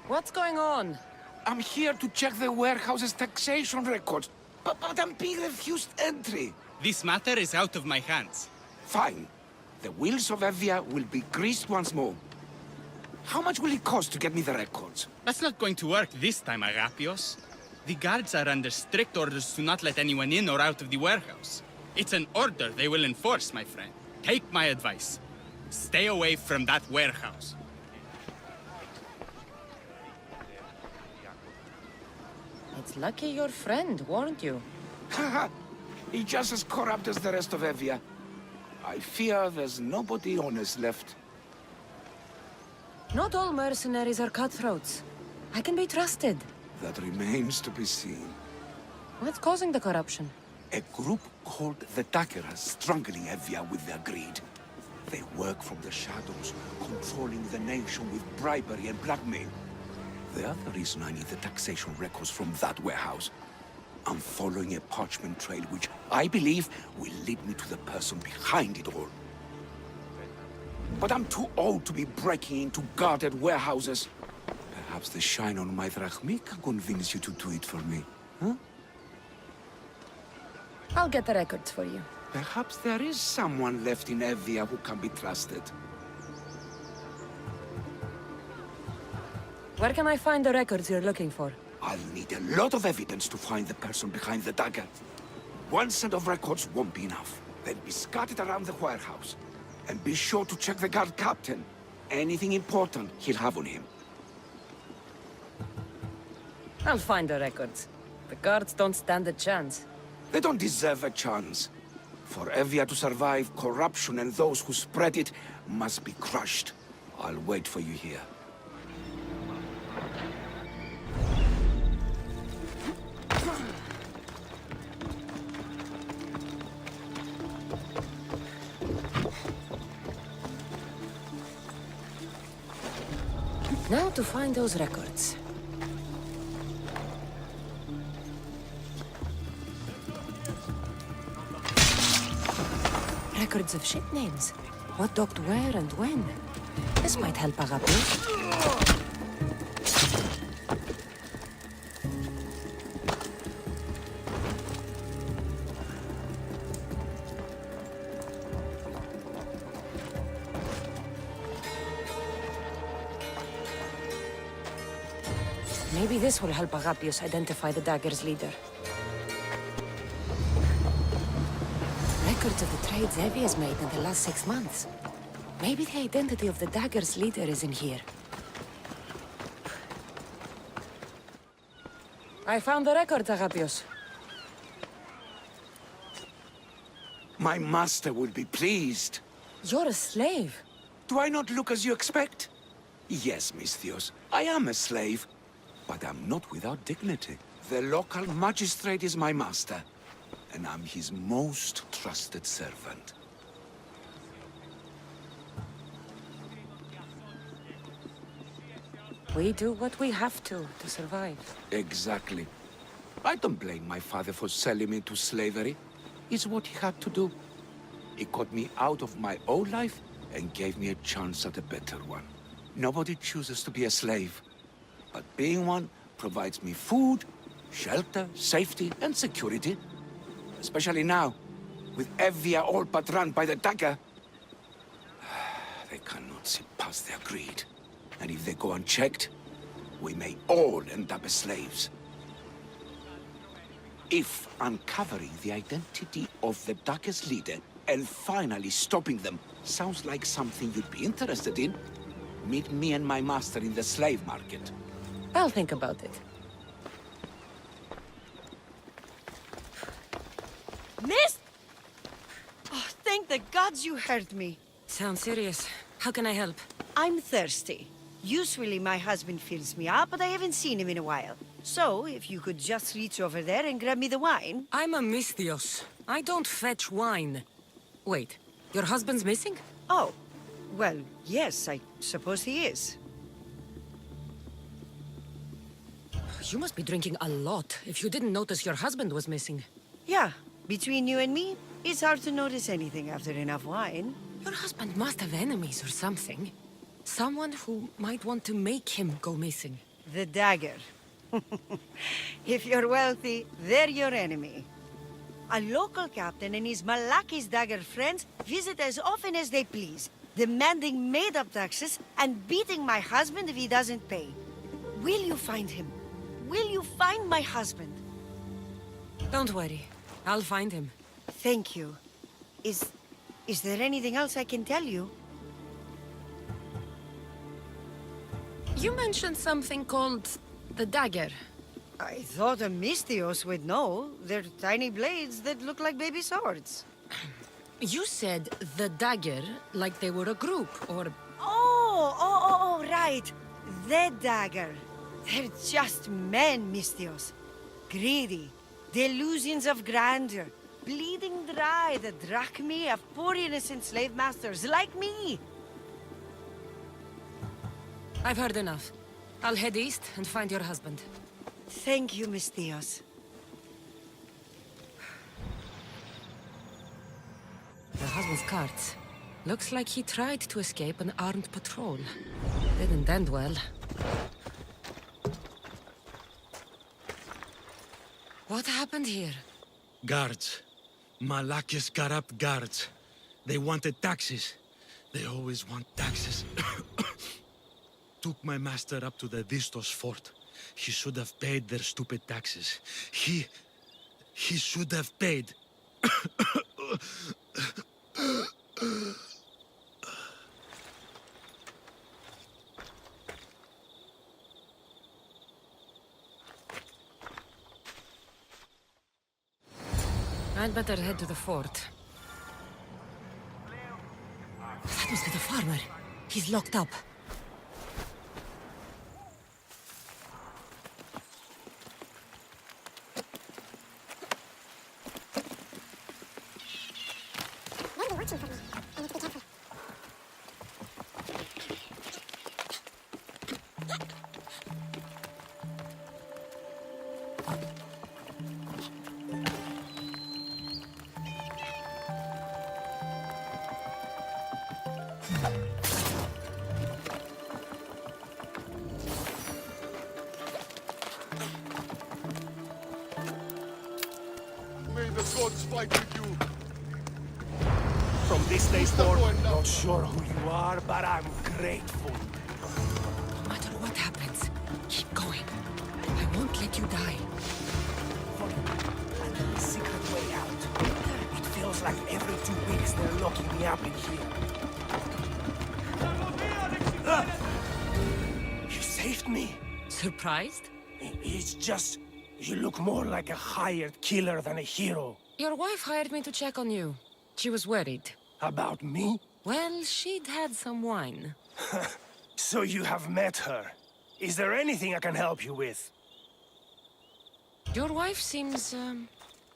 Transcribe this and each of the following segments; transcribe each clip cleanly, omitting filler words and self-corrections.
What's going on? I'm here to check the warehouse's taxation records, but I'm being refused entry. This matter is out of my hands. Fine. The wheels of Evia will be greased once more. How much will it cost to get me the records? That's not going to work this time, Agapios. The guards are under strict orders to not let anyone in or out of the warehouse. It's an order they will enforce, my friend. Take my advice. Stay away from that warehouse. It's lucky your friend warned you. Haha! He's just as corrupt as the rest of Evia. I fear there's nobody honest left. Not all mercenaries are cutthroats. I can be trusted. That remains to be seen. What's causing the corruption? A group called the Dakeras strangling Evia with their greed. They work from the shadows, controlling the nation with bribery and blackmail. The other reason I need the taxation records from that warehouse. I'm following a parchment trail which I believe will lead me to the person behind it all. But I'm too old to be breaking into guarded warehouses. Perhaps the shine on my drachmi can convince you to do it for me, huh? I'll get the records for you. Perhaps there is someone left in Evia who can be trusted. Where can I find the records you're looking for? I'll need a lot of evidence to find the person behind the dagger. One set of records won't be enough. They'll be scattered around the warehouse. And be sure to check the guard captain. Anything important he'll have on him. I'll find the records. The guards don't stand a chance. They don't deserve a chance. For Evia to survive, corruption and those who spread it must be crushed. I'll wait for you here. Now to find those records. Records of ship names. What docked where and when. This might help Agapios. Maybe this will help Agapios identify the dagger's leader. Records of the trades Evie has made in the last 6 months. Maybe the identity of the dagger's leader is in here. I found the records, Agapios. My master will be pleased. You're a slave. Do I not look as you expect? Yes, Misthios, I am a slave. But I'm not without dignity. The local magistrate is my master, and I'm his most trusted servant. We do what we have to survive. Exactly. I don't blame my father for selling me to slavery. It's what he had to do. He got me out of my old life and gave me a chance at a better one. Nobody chooses to be a slave. But being one provides me food, shelter, safety, and security. Especially now, with Evia all but run by the dagger. They cannot see past their greed. And if they go unchecked, we may all end up as slaves. If uncovering the identity of the dagger's leader and finally stopping them sounds like something you'd be interested in, meet me and my master in the slave market. I'll think about it. Miss? Oh, thank the gods you heard me. Sounds serious. How can I help? I'm thirsty. Usually my husband fills me up, but I haven't seen him in a while. So, if you could just reach over there and grab me the wine. I'm a Misthios. I don't fetch wine. Wait, your husband's missing? Oh, well, yes, I suppose he is. You must be drinking a lot if you didn't notice your husband was missing. Yeah, between you and me, it's hard to notice anything after enough wine. Your husband must have enemies or something. Someone who might want to make him go missing. The dagger. If you're wealthy, they're your enemy. A local captain and his Malaki's dagger friends visit as often as they please, demanding made-up taxes and beating my husband if he doesn't pay. Will you find him? Will you find my husband? Don't worry. I'll find him. Thank you. Is there anything else I can tell you? You mentioned something called the dagger. I thought a Mystios would know. They're tiny blades that look like baby swords. You said the dagger like they were a group, or... Oh, right. The dagger. They're just men, Mystios. Greedy. Delusions of grandeur. Bleeding dry the drachmae of poor innocent slave masters like me. I've heard enough. I'll head east and find your husband. Thank you, Mystios. Your husband's carts. Looks like he tried to escape an armed patrol. Didn't end well. What happened here? Guards. Malakis got up guards. They wanted taxes. They always want taxes. Took my master up to the Distos fort. He should have paid their stupid taxes. He should have paid. I'd better head to the fort. That must be the farmer. He's locked up. May the gods fight with you. From this day forward, not sure who you are, but I'm grateful. No matter what happens, keep going. I won't let you die. And the secret way out. It feels like every 2 weeks they're locking me up in here. You saved me. Surprised? It's just... you look more like a hired killer than a hero. Your wife hired me to check on you. She was worried. About me? Well, she'd had some wine. So you have met her. Is there anything I can help you with? Your wife seems,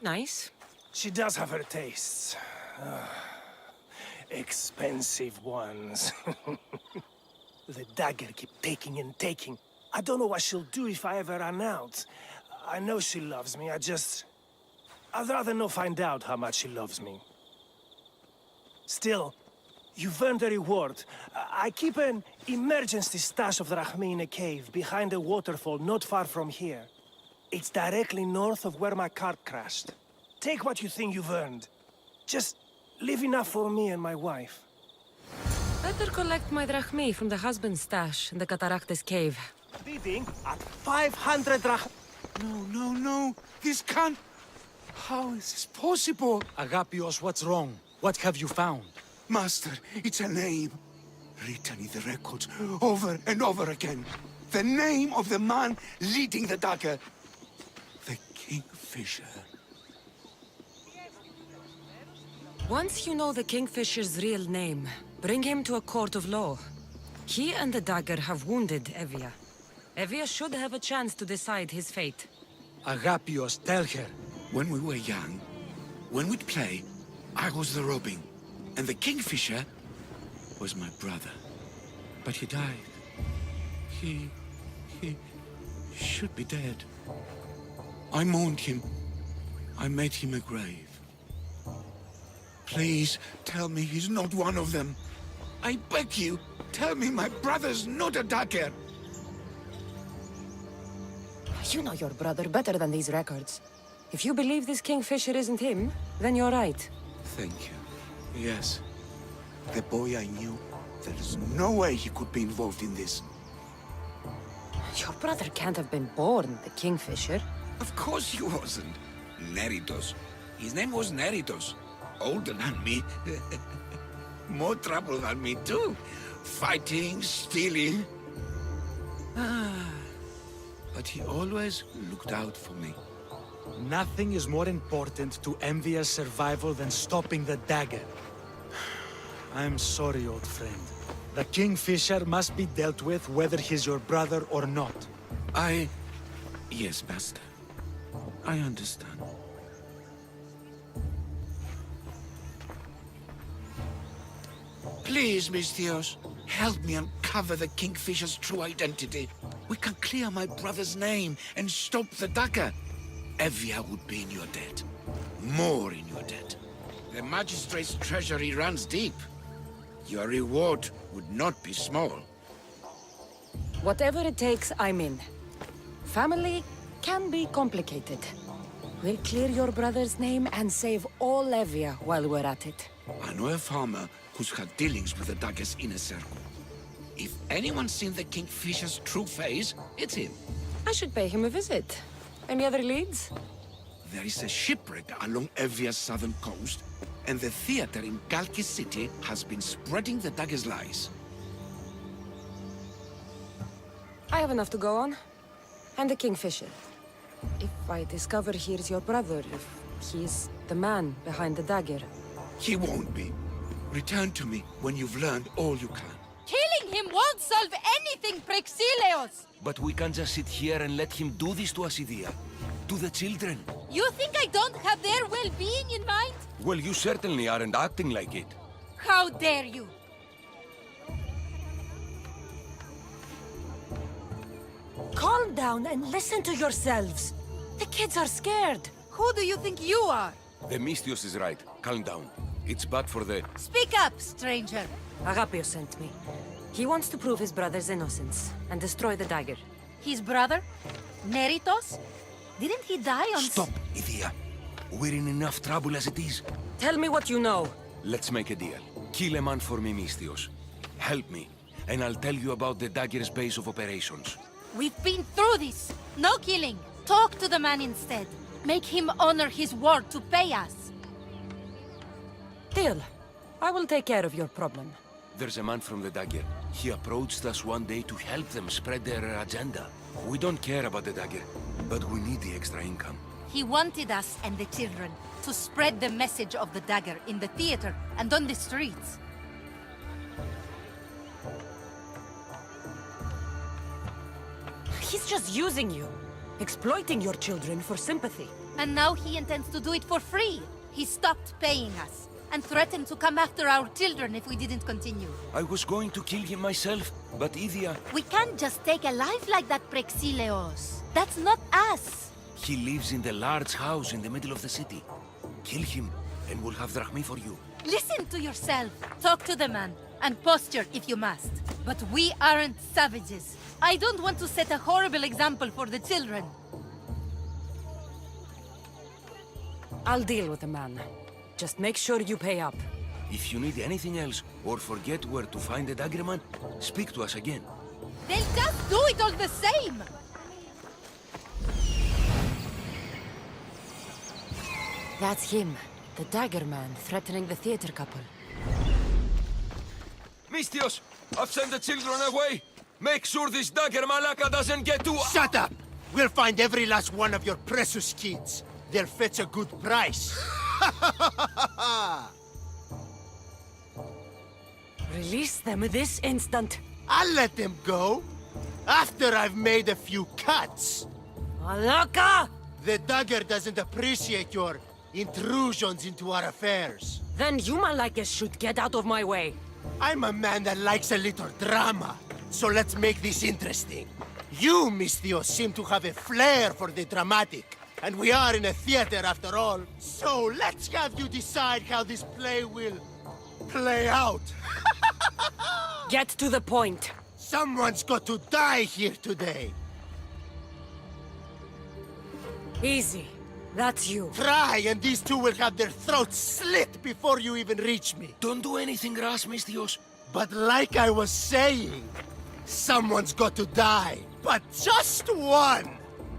nice. She does have her tastes. Expensive ones. The dagger keep taking and taking. I don't know what she'll do if I ever run out. I know she loves me, I'd rather not find out how much she loves me. Still, you've earned a reward. I keep an emergency stash of drachmae in a cave behind a waterfall not far from here. It's directly north of where my cart crashed. Take what you think you've earned. Just leave enough for me and my wife. Better collect my drachmae from the husband's stash in the Cataractes cave. Bidding at 500 drachmae. No. This can't... How is this possible? Agapios, what's wrong? What have you found? Master, it's a name. Written in the records over and over again. The name of the man leading the dagger. The Kingfisher. Once you know the Kingfisher's real name, bring him to a court of law. He and the dagger have wounded Evia. Evia should have a chance to decide his fate. Agapios, tell her. When we were young, when we'd play, I was the robin. And the Kingfisher was my brother. But he died. He should be dead. I mourned him. I made him a grave. Please, tell me he's not one of them. I beg you, tell me my brother's not a dagger. You know your brother better than these records. If you believe this Kingfisher isn't him, then you're right. Thank you. Yes. The boy I knew, there's no way he could be involved in this. Your brother can't have been born the Kingfisher. Of course he wasn't. Neritos. His name was Neritos. Older than me. More trouble than me, too. Fighting, stealing. But he always looked out for me. Nothing is more important to Envia's survival than stopping the dagger. I'm sorry, old friend. The Kingfisher must be dealt with whether he's your brother or not. Yes, Master. I understand. Please, Misthios, help me uncover the Kingfisher's true identity. We can clear my brother's name and stop the dagger. Evia would be in your debt. More in your debt. The Magistrate's treasury runs deep. Your reward would not be small. Whatever it takes, I'm in. Family can be complicated. We'll clear your brother's name and save all Evia while we're at it. I know a farmer who's had dealings with the dagger's inner circle. If anyone's seen the Kingfisher's true face, it's him. I should pay him a visit. Any other leads? There is a shipwreck along Evia's southern coast, and the theater in Kalki City has been spreading the dagger's lies. I have enough to go on. And the Kingfisher. If I discover he's your brother, if he's the man behind the dagger. He won't be. Return to me when you've learned all you can. Killing him won't solve anything, Prexileos! But we can't just sit here and let him do this to us, Idia. To the children. You think I don't have their well-being in mind? Well, you certainly aren't acting like it. How dare you! Calm down and listen to yourselves. The kids are scared. Who do you think you are? The Misthios is right. Calm down. It's bad for the... Speak up, stranger. Agapios sent me. He wants to prove his brother's innocence and destroy the dagger. His brother? Neritos? Didn't he die on... Stop, Idia. We're in enough trouble as it is. Tell me what you know. Let's make a deal. Kill a man for me, Misthios. Help me, and I'll tell you about the dagger's base of operations. We've been through this. No killing. Talk to the man instead. Make him honor his word to pay us. Deal. I will take care of your problem. There's a man from the dagger. He approached us one day to help them spread their agenda. We don't care about the dagger, but we need the extra income. He wanted us and the children to spread the message of the dagger in the theater and on the streets. He's just using you. Exploiting your children for sympathy. And now he intends to do it for free. He stopped paying us and threatened to come after our children if we didn't continue. I was going to kill him myself, but Idia... We can't just take a life like that, Prexileos. That's not us. He lives in the large house in the middle of the city. Kill him, and we'll have drachmi for you. Listen to yourself. Talk to the man, and posture if you must. But we aren't savages. I don't want to set a horrible example for the children. I'll deal with the man. Just make sure you pay up. If you need anything else, or forget where to find the dagger man, speak to us again. They'll just do it all the same! That's him. The dagger man threatening the theater couple. Misthios, I've sent the children away. Make sure this dagger malaka doesn't get to... Shut up! We'll find every last one of your precious kids. They'll fetch a good price. Release them this instant. I'll let them go. After I've made a few cuts. Alaka! The dagger doesn't appreciate your intrusions into our affairs. Then you Malakis should get out of my way. I'm a man that likes a little drama. So let's make this interesting. You, Misthios, seem to have a flair for the dramatic. And we are in a theater after all. So let's have you decide how this play will play out. Get to the point. Someone's got to die here today. Easy. That's you. Try, and these two will have their throats slit before you even reach me. Don't do anything rash, Mistios. But like I was saying, someone's got to die. But just one!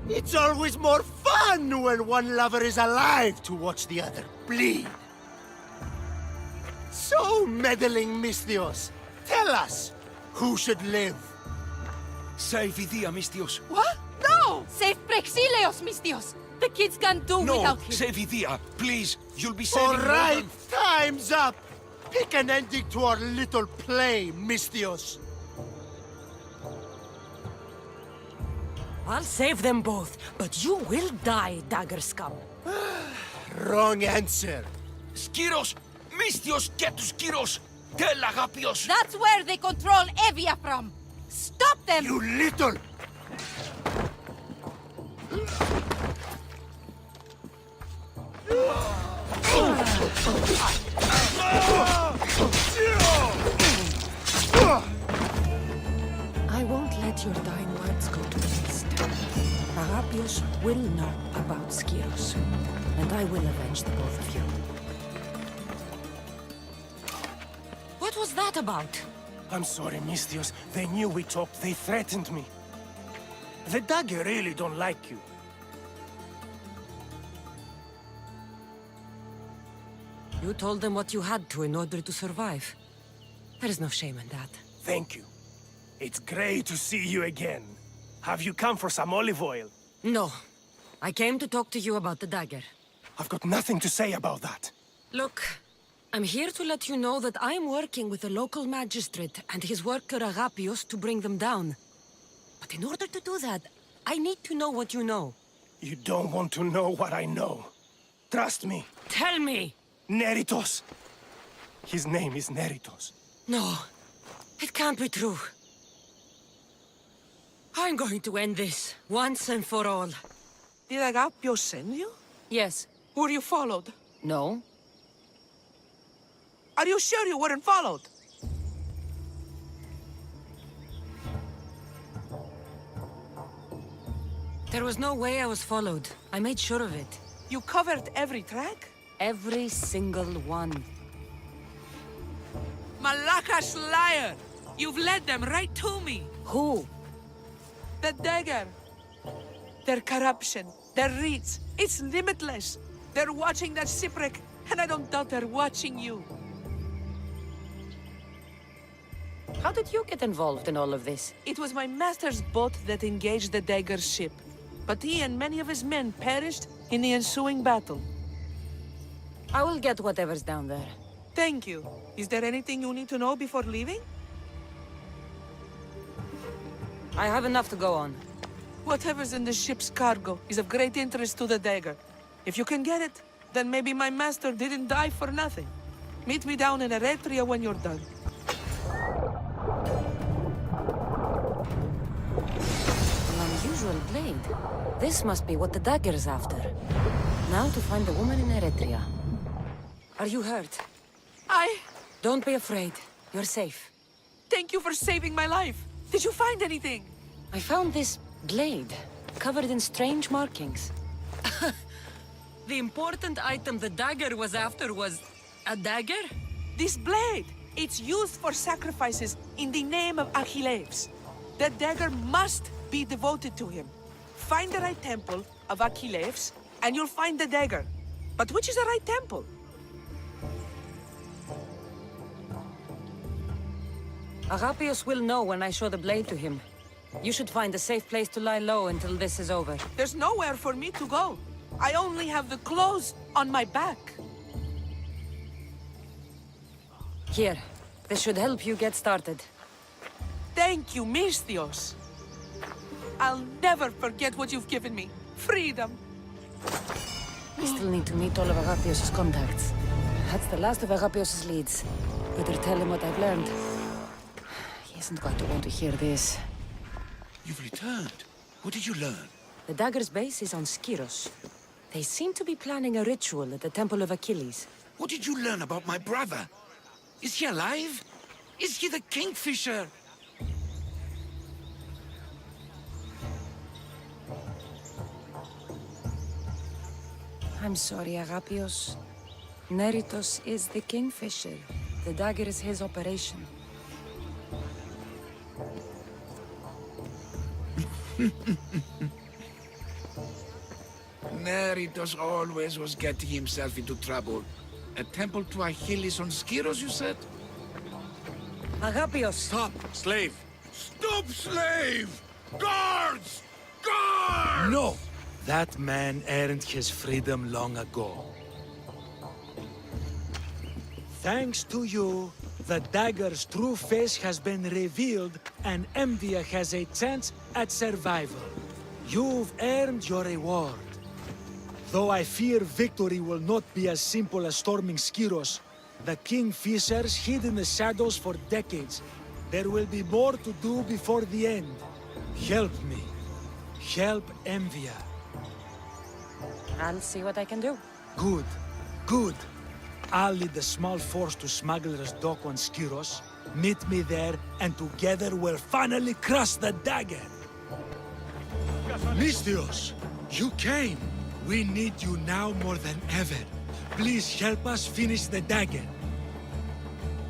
It's always more fun when one lover is alive to watch the other bleed. So, meddling Mistios, tell us, who should live? Save Idia, Mistios. What? No! Save Prexileos, Mistios! The kids can't do No, without him. save Idia, please. You'll be saving All more right, than- time's up! Pick an ending to our little play, Mistios. I'll save them both, but you will die, dagger scum. Wrong answer. Skiros! Mistios, get to Skiros! Tell Agapios! That's where they control Evia from! Stop them! You little... I won't let your dying words go to waste. Agapios will know about Skiros, and I will avenge the both of you. What was that about? I'm sorry, Mistios. They knew we talked. They threatened me. The dagger really don't like you. You told them what you had to in order to survive. There is no shame in that. Thank you. It's great to see you again. Have you come for some olive oil? No. I came to talk to you about the dagger. I've got nothing to say about that. Look, I'm here to let you know that I'm working with the local magistrate and his worker Agapios to bring them down. But in order to do that, I need to know what you know. You don't want to know what I know. Trust me. Tell me! Neritos. His name is Neritos. No, it can't be true. I'm going to end this, once and for all. Did Agapios send you? Yes. Were you followed? No? Are you sure you weren't followed? There was no way I was followed. I made sure of it. You covered every track? Every single one. Malakas liar! You've led them right to me! Who? The dagger! Their corruption, their reach, it's limitless! They're watching that shipwreck, and I don't doubt they're watching you. How did you get involved in all of this? It was my master's boat that engaged the dagger's ship, but he and many of his men perished in the ensuing battle. I will get whatever's down there. Thank you. Is there anything you need to know before leaving? I have enough to go on. Whatever's in the ship's cargo is of great interest to the dagger. If you can get it, then maybe my master didn't die for nothing. Meet me down in Eretria when you're done. An unusual blade. This must be what the dagger is after. Now to find the woman in Eretria. Are you hurt? Don't be afraid. You're safe. Thank you for saving my life. Did you find anything? I found this blade, covered in strange markings. The important item the dagger was after was a dagger? This blade. It's used for sacrifices in the name of Achilles. The dagger must be devoted to him. Find the right temple of Achilles, and you'll find the dagger. But which is the right temple? Agapios will know when I show the blade to him. You should find a safe place to lie low until this is over. There's nowhere for me to go. I only have the clothes on my back. Here, this should help you get started. Thank you, Mistios. I'll never forget what you've given me. Freedom. I still need to meet all of Agapios' contacts. That's the last of Agapios' leads. Better tell him what I've learned. He isn't going to want to hear this. You've returned. What did you learn? The dagger's base is on Skiros. They seem to be planning a ritual at the Temple of Achilles. What did you learn about my brother? Is he alive? Is he the Kingfisher? I'm sorry, Agapios. Neritos is the Kingfisher. The dagger is his operation. Neritos always was getting himself into trouble. A temple to Achilles on Skiros, you said? Agapios! Stop, slave! Stop, slave! Guards! Guards! No! That man earned his freedom long ago. Thanks to you, the dagger's true face has been revealed and Envia has a chance at survival. You've earned your reward. Though I fear victory will not be as simple as storming Skiros, the Kingfishers hid in the shadows for decades. There will be more to do before the end. Help me. Help Envia. I'll see what I can do. Good. Good. I'll lead a small force to Smuggler's Dock on Skiros. Meet me there, and together we'll finally crush the dagger. Misthios, you came. We need you now more than ever. Please help us finish the dagger.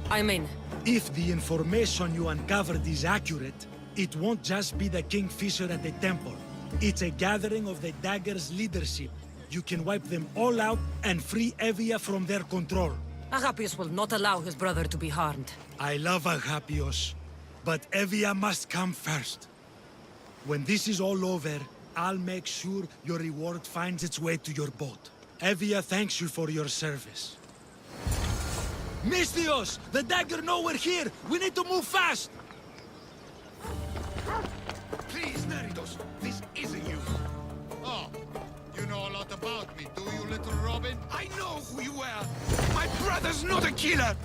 I'm in. If the information you uncovered is accurate, it won't just be the Kingfisher at the temple. It's a gathering of the dagger's leadership. You can wipe them all out and free Evia from their control. Agapios will not allow his brother to be harmed. I love Agapios, but Evia must come first. When this is all over, I'll make sure your reward finds its way to your boat. Evia thanks you for your service. Misthios! The dagger know we're here! We need to move fast! Please, Neritos, this isn't you. Oh, you know a lot about me, do you, little Robin? I know who you were. My brother's not a killer.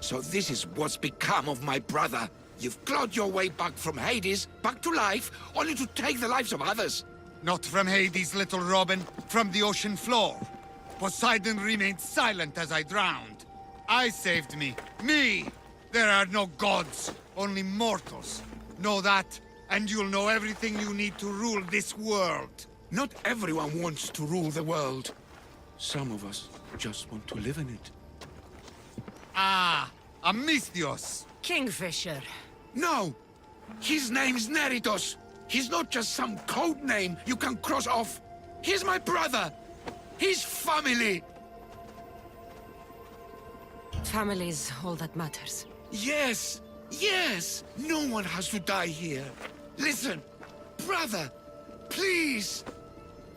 So this is what's become of my brother. You've clawed your way back from Hades, back to life, only to take the lives of others. Not from Hades, little Robin, from the ocean floor. Poseidon remained silent as I drowned. I saved me. Me! There are no gods, only mortals. Know that, and you'll know everything you need to rule this world. Not everyone wants to rule the world. Some of us just want to live in it. Ah, Amisthios. Kingfisher. No! His name's Neritos! He's not just some code name you can cross off. He's my brother! His family! Family's all that matters. Yes! Yes! No one has to die here. Listen, brother, please!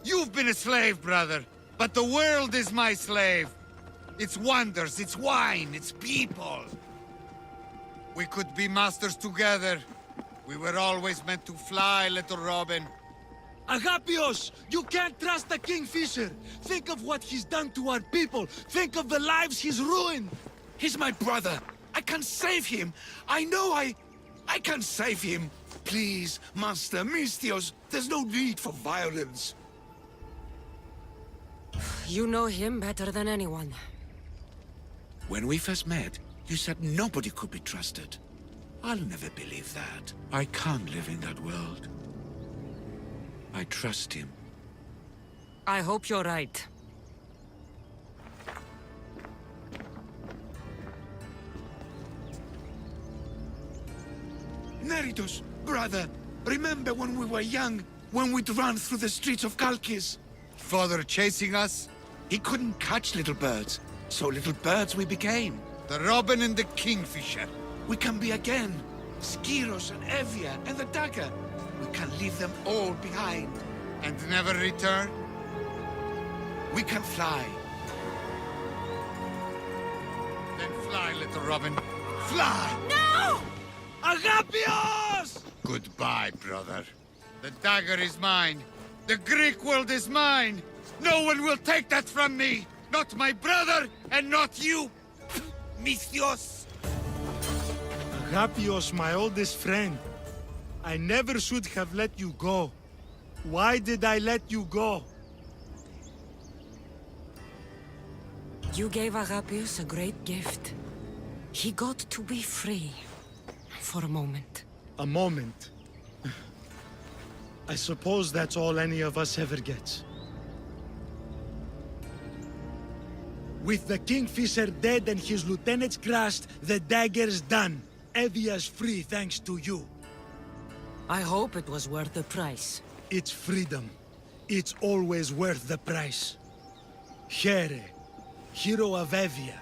You've been a slave, brother, but the world is my slave. Its wonders, its wine, its people. We could be masters together. We were always meant to fly, little Robin. Agapios! You can't trust the Kingfisher! Think of what he's done to our people! Think of the lives he's ruined! He's my brother! I can save him! I know I can save him! Please, Master Misthios, there's no need for violence. You know him better than anyone. When we first met, you said nobody could be trusted. I'll never believe that. I can't live in that world. I trust him. I hope you're right. Neritos, brother, remember when we were young, when we'd run through the streets of Kalkis? Father chasing us? He couldn't catch little birds, so little birds we became. The Robin and the Kingfisher. We can be again. Skiros and Evia and the dagger. We can leave them all behind. And never return? We can fly. Then fly, little Robin. Fly! No! Agapios! Goodbye, brother. The dagger is mine. The Greek world is mine. No one will take that from me. Not my brother, and not you. Misthios. Agapios, my oldest friend. I never should have let you go. Why did I let you go? You gave Agapios a great gift. He got to be free. For a moment. A moment. I suppose that's all any of us ever gets. With the Kingfisher dead and his lieutenants crushed, the dagger's done. Evia's free thanks to you. I hope it was worth the price. It's freedom. It's always worth the price. Here, hero of Evia,